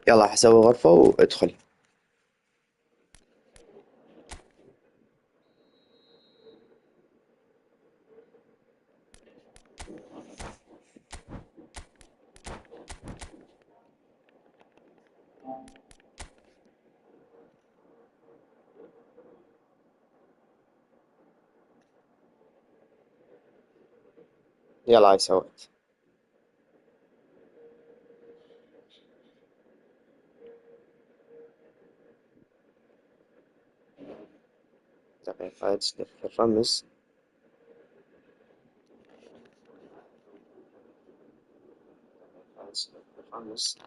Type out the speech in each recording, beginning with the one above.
يلا حسوي غرفة وادخل. يلا هاي سويت. دقيقة تسلك الرمز. تسلك الرمز.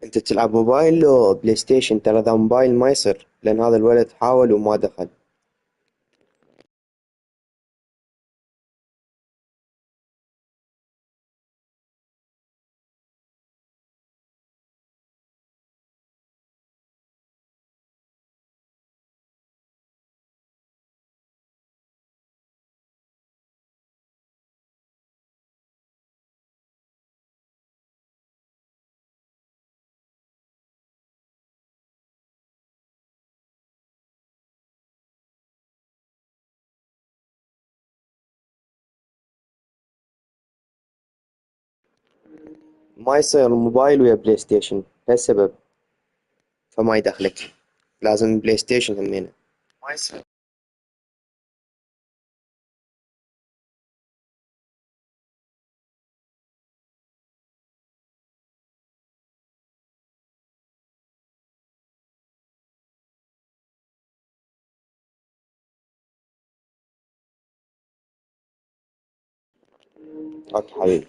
انت تلعب موبايل لو بلاي ستيشن؟ ترى ذا موبايل ما يصير، لان هذا الولد حاول وما دخل. ما يصير موبايل ويا بلاي ستيشن لهالسبب، فما يدخلك. لازم بلاي ستيشن همينه. ما يصير. اوكي حبيبي.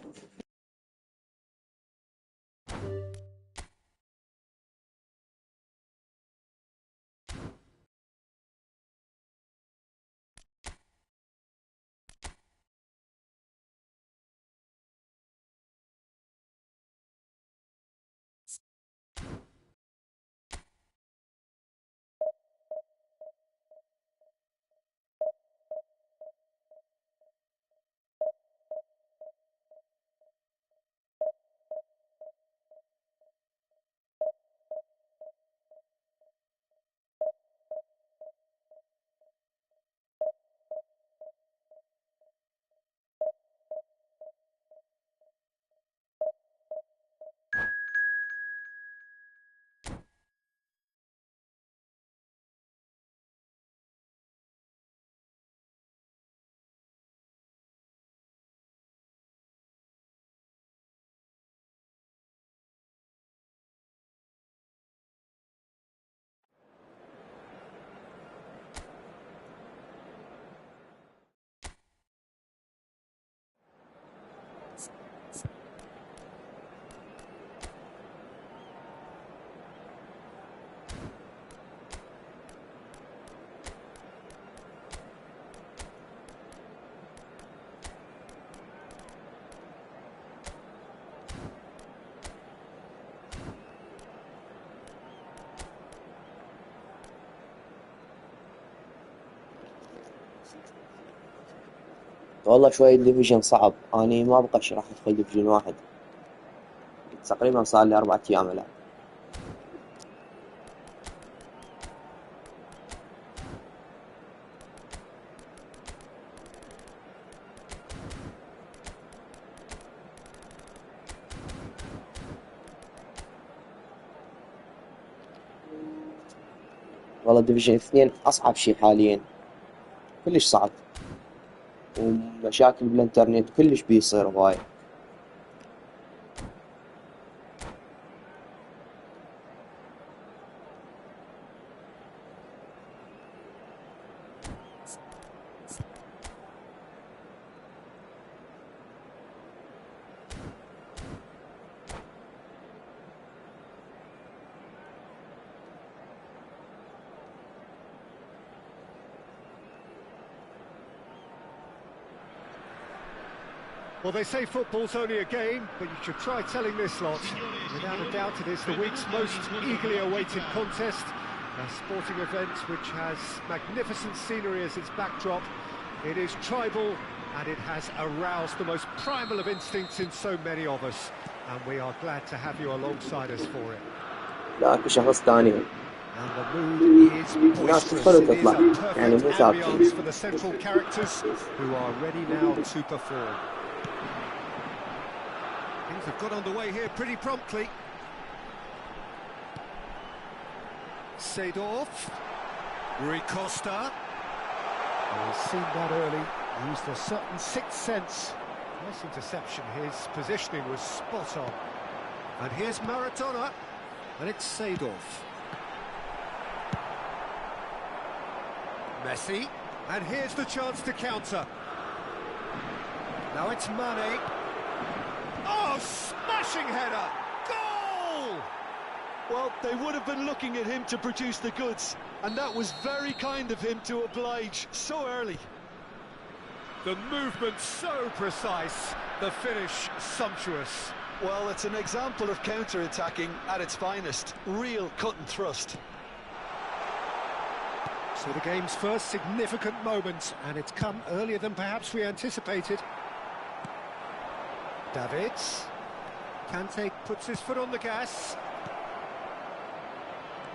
والله شوي ديفيجن صعب، اني ما بقاش راح ادخل ديفيجن واحد. تقريبا صار لي 4 ايام العب. والله ديفيجن 2 أصعب شي حاليا، كلش صعب، ومشاكل بالإنترنت كلش بيصير هواي. Well, they say football's only a game, but you should try telling this lot. Without a doubt, it is the week's most eagerly awaited contest. A sporting event which has magnificent scenery as its backdrop. It is tribal, and it has aroused the most primal of instincts in so many of us. And we are glad to have you alongside us for it. لا شخص ثاني. And the mood is boisterous. It is a perfect ambience for the central characters who are ready now to perform. Things have got underway here pretty promptly. Seedorf. Rui Costa. Oh, he's seen that early. Used a certain sixth sense. Nice interception. His positioning was spot on. And here's Maradona. And it's Seedorf. Messi. And here's the chance to counter. Now it's Mane. Oh, smashing header! Goal! Well, they would have been looking at him to produce the goods, and that was very kind of him to oblige so early. The movement so precise, the finish sumptuous. Well, it's an example of counter-attacking at its finest. Real cut and thrust. So the game's first significant moment, and it's come earlier than perhaps we anticipated. Davids. Kante puts his foot on the gas.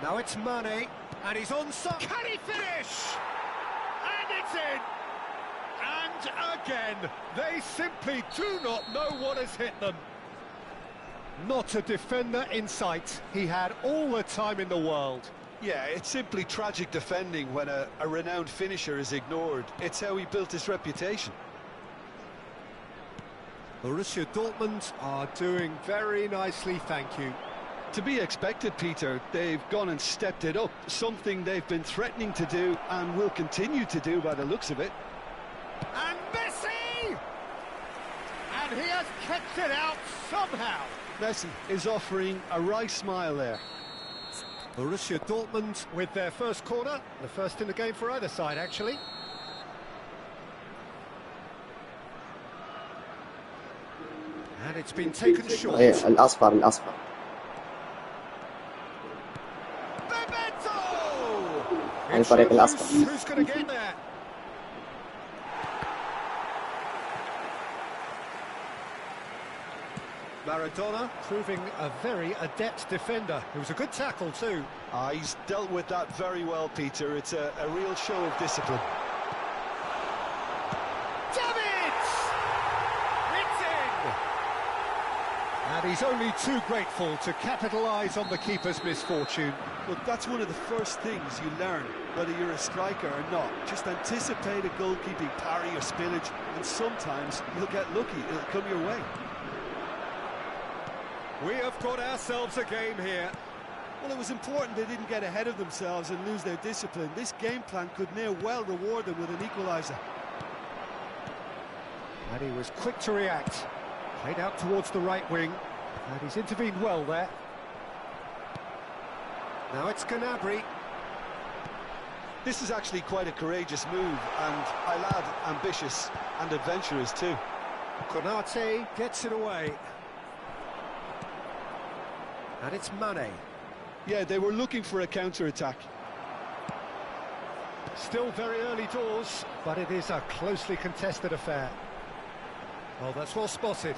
Now it's Mane, and he's onside. Can he finish? And it's in! And again, they simply do not know what has hit them. Not a defender in sight. He had all the time in the world. Yeah, it's simply tragic defending when a renowned finisher is ignored. It's how he built his reputation. Borussia Dortmund are doing very nicely, thank you. To be expected, Peter. They've gone and stepped it up, something they've been threatening to do and will continue to do by the looks of it. And Messi! And he has kept it out somehow. Messi is offering a wry smile there. Borussia Dortmund with their first corner, the first in the game for either side, actually. And it's been taken short. الأصفر. عن طريق الأصفر. Who's going to get there? Maradona proving a very adept defender. It was a good tackle too. He's dealt with that very well, Peter. It's a real show of discipline. And he's only too grateful to capitalise on the keeper's misfortune. Look, that's one of the first things you learn, whether you're a striker or not. Just anticipate a goalkeeping parry or spillage, and sometimes you'll get lucky, it'll come your way. We have got ourselves a game here. Well, it was important they didn't get ahead of themselves and lose their discipline. This game plan could near well reward them with an equaliser. And he was quick to react. Played out towards the right wing, and he's intervened well there. Now it's Gnabry. This is actually quite a courageous move, and I'll add ambitious and adventurous too. Konate gets it away. And it's Mane. Yeah, they were looking for a counter-attack. Still very early doors, but it is a closely contested affair. Well, that's well spotted.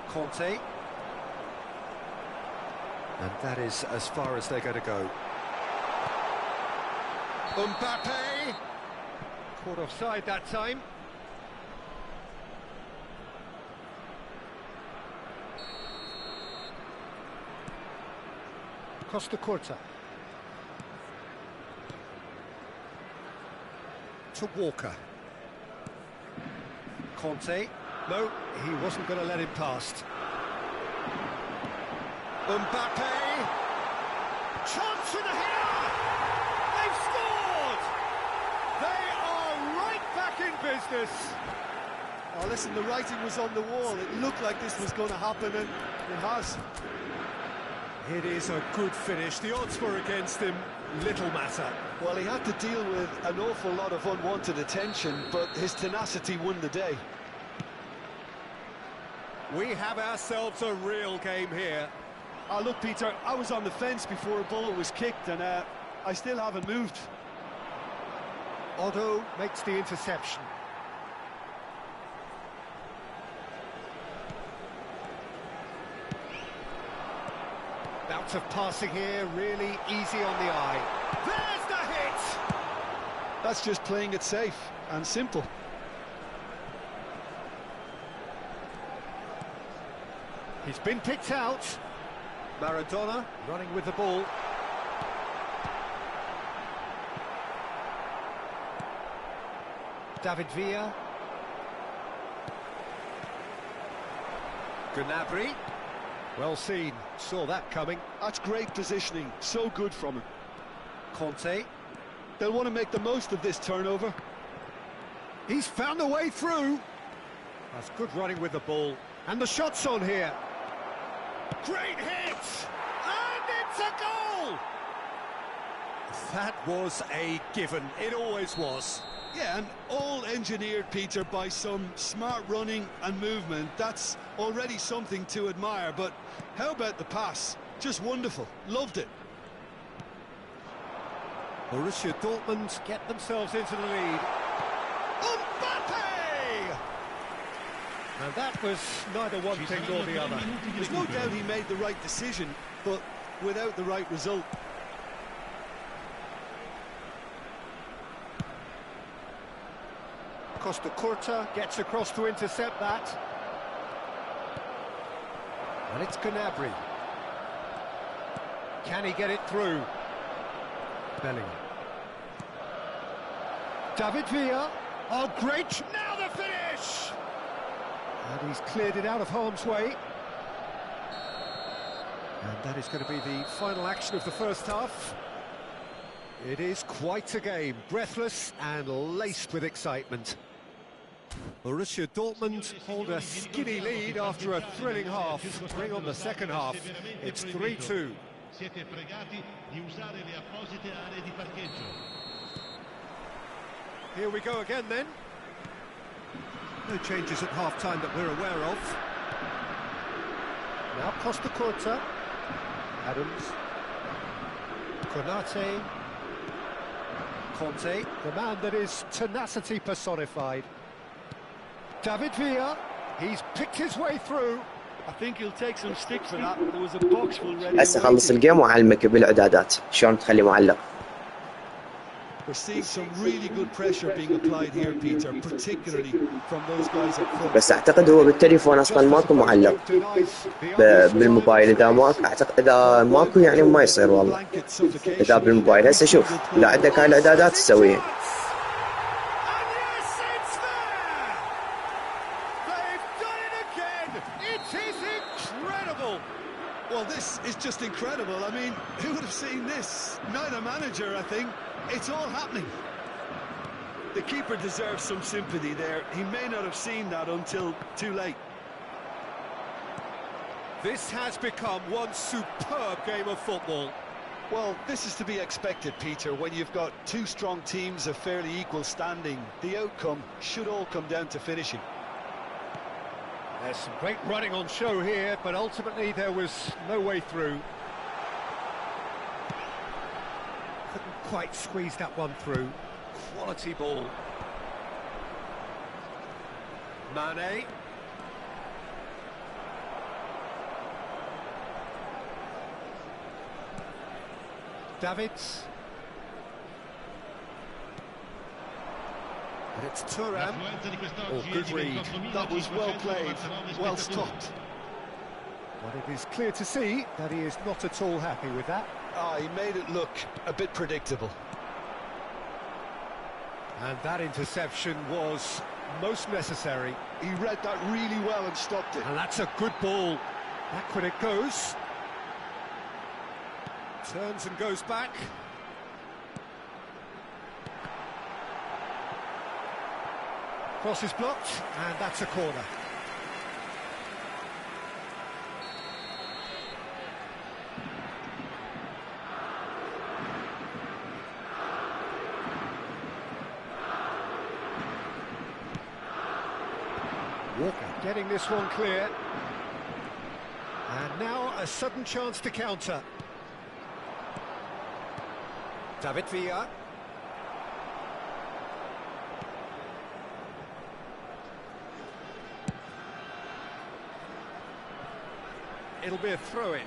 Conte. And that is as far as they're going to go. Mbappe! Caught offside that time. Costa Curta. To Walker. Conte. No, he wasn't going to let him past. Mbappe. Chance for the header! They've scored! They are right back in business. Oh, listen, the writing was on the wall. It looked like this was going to happen, and it has. It is a good finish. The odds were against him. Little matter. Well, he had to deal with an awful lot of unwanted attention, but his tenacity won the day. We have ourselves a real game here. Oh, look, Peter, I was on the fence before a ball was kicked, and I still haven't moved. Otto makes the interception. Bout of passing here, really easy on the eye. There's the hit! That's just playing it safe and simple. He's been picked out. Maradona running with the ball. David Villa. Gnabry. Well seen, saw that coming. That's great positioning, so good from him. Conte. They'll want to make the most of this turnover. He's found a way through. That's good running with the ball. And the shot's on here. Great hit! And it's a goal! That was a given. It always was. Yeah, and all engineered, Peter, by some smart running and movement. That's already something to admire, but how about the pass? Just wonderful. Loved it. Borussia Dortmund get themselves into the lead. Mbappe! And that was neither one thing nor the other. There's no doubt he made the right decision, but without the right result. Costa Curta gets across to intercept that. And it's Gnabry. Can he get it through? Bellingham. David Villa. Oh, great! Now the finish! And he's cleared it out of harm's way. And that is going to be the final action of the first half. It is quite a game, breathless and laced with excitement. Borussia Dortmund hold a skinny lead after a thrilling half. Bring on the second half. It's 3-2. Here we go again then. No changes at half-time that we're aware of. Now Costa Curta. Adams. Konate. Conte, the man that is tenacity personified. David Villa, he's picked his way through. I think he'll take some stick for that. There was a box full ready. هسه خلص الجيم وأعلمك بالإعدادات شلون تخلي معلق. We're seeing some really good pressure being applied here, Peter, particularly from those guys up front. بس أعتقد هو بالتليفون أصلا ماكو معلق. بالموبايل إذا ماكو أعتقد إذا ماكو يعني ما يصير والله. إذا بالموبايل هسه شوف إذا عندك هاي الإعدادات تسويها. Well, this is just incredible. I mean, who would have seen this? Neither manager, I think. It's all happening. The keeper deserves some sympathy there. He may not have seen that until too late. This has become one superb game of football. Well, this is to be expected, Peter, when you've got two strong teams of fairly equal standing. The outcome should all come down to finishing. There's some great running on show here, but ultimately there was no way through. Couldn't quite squeeze that one through. Quality ball. Mane. Davids. And it's Thuram. Oh, good read. That was well played, well stopped. But it is clear to see that he is not at all happy with that. Oh, he made it look a bit predictable. And that interception was most necessary. He read that really well and stopped it. And that's a good ball. Back when it goes. Turns and goes back. Cross is blocked, and that's a corner. Walker getting this one clear. And now a sudden chance to counter. David Villa. It'll be a throw-in.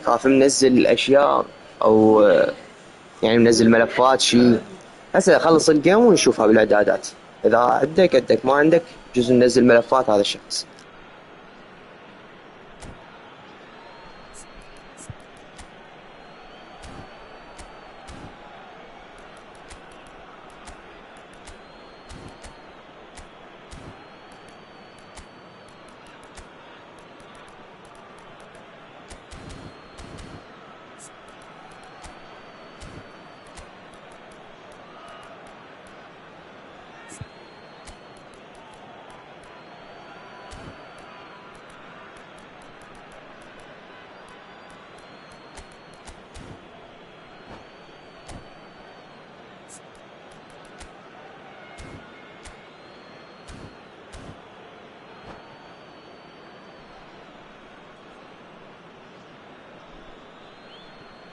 خاف منزل اشياء او يعني منزل ملفات شيء. هسه خلص الجيم ونشوفها بالاعدادات. اذا عندك ما عندك جزء ننزل ملفات هذا الشخص.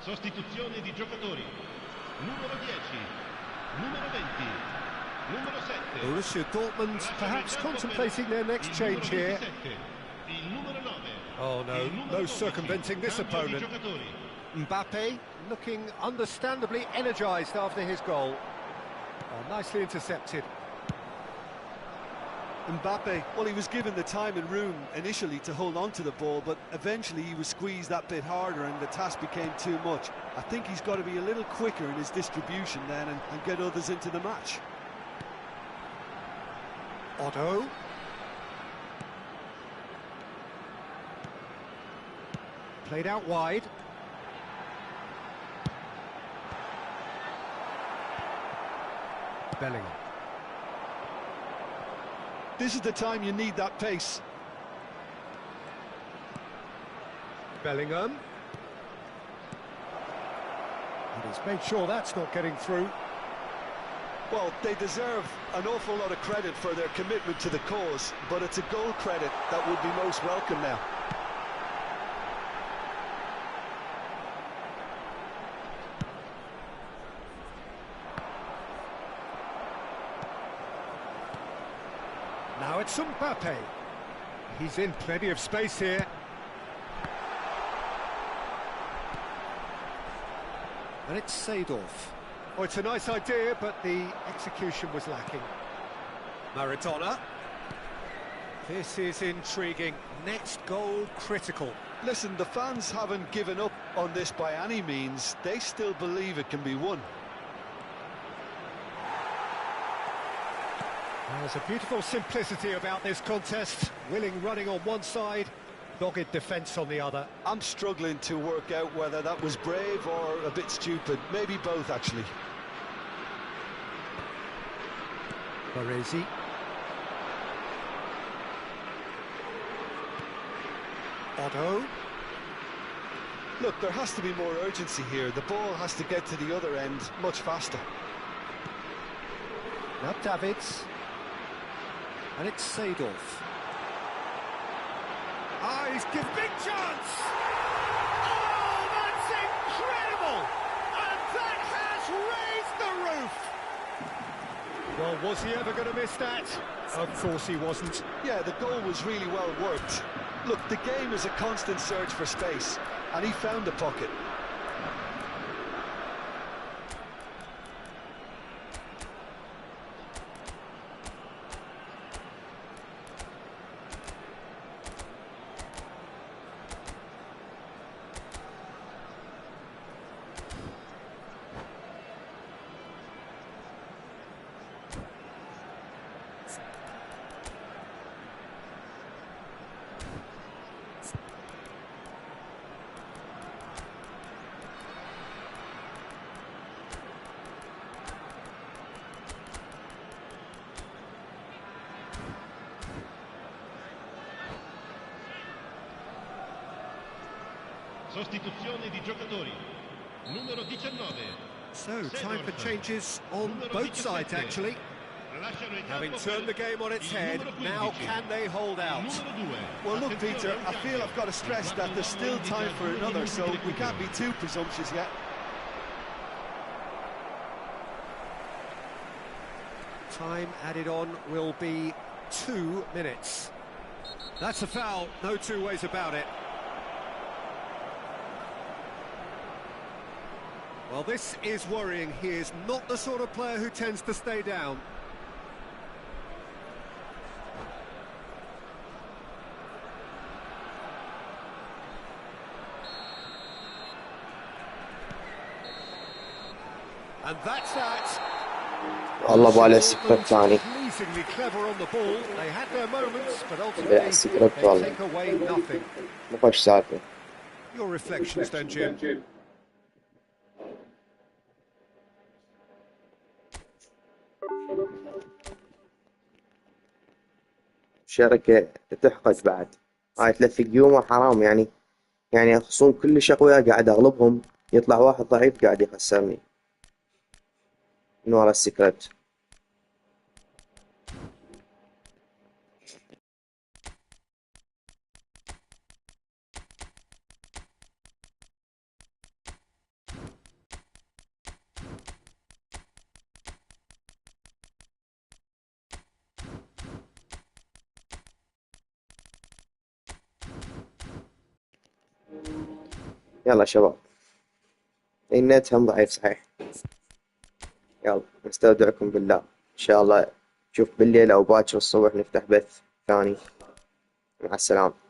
Sostituzione di giocatori. Numero 10, numero 20, numero 7. Borussia Dortmund perhaps contemplating their next change here. Il numero 9. Oh no circumventing this opponent. Mbappe looking understandably energised after his goal. Oh, nicely intercepted. Mbappe, well, he was given the time and room initially to hold on to the ball, but eventually he was squeezed that bit harder and the task became too much. I think he's got to be a little quicker in his distribution then and get others into the match. Otto. Played out wide. Bellingham. This is the time you need that pace. Bellingham. And he's made sure that's not getting through. Well, they deserve an awful lot of credit for their commitment to the cause, but it's a goal credit that would be most welcome now. Now it's Mbappe. He's in plenty of space here. And it's Seedorf. Oh, it's a nice idea, but the execution was lacking. Maradona. This is intriguing. Next goal critical. Listen, the fans haven't given up on this by any means. They still believe it can be won. There's a beautiful simplicity about this contest. Willing running on one side, dogged defence on the other. I'm struggling to work out whether that was brave or a bit stupid. Maybe both, actually. Baresi. Otto. Look, there has to be more urgency here. The ball has to get to the other end much faster. Now Davids. And it's Seedorf. Ah, he's given big chance! Oh, that's incredible! And that has raised the roof! Well, was he ever going to miss that? Of course he wasn't. Yeah, the goal was really well worked. Look, the game is a constant search for space, and he found the pocket. Sostituzione di giocatori. Numero 19. So, time for changes on both sides, actually. Having turned the game on its head, now can they hold out? Well, look, Peter, I feel I've got to stress that there's still time for another, so we can't be too presumptuous yet. Time added on will be 2 minutes. That's a foul, no two ways about it. Well, this is worrying. He is not the sort of player who tends to stay down. And that's that. والله بالي السكرت ثاني. Pleasingly clever on the ball. They had their moments, but لا ultimately السكرت they والله. take away nothing. ما خوش سالفة. Your reflections then, Jim. شركة تحقد بعد. هاي 3 قيومة حرام يعني. يعني خصوم كلش أقوياء قاعد أغلبهم، يطلع واحد ضعيف قاعد يخسرني من ورا السكرت. يلا شباب، النت هم ضعيف صحيح. يلا نستودعكم بالله، إن شاء الله نشوف بالليل أو باكر الصبح نفتح بث ثاني. مع السلامة.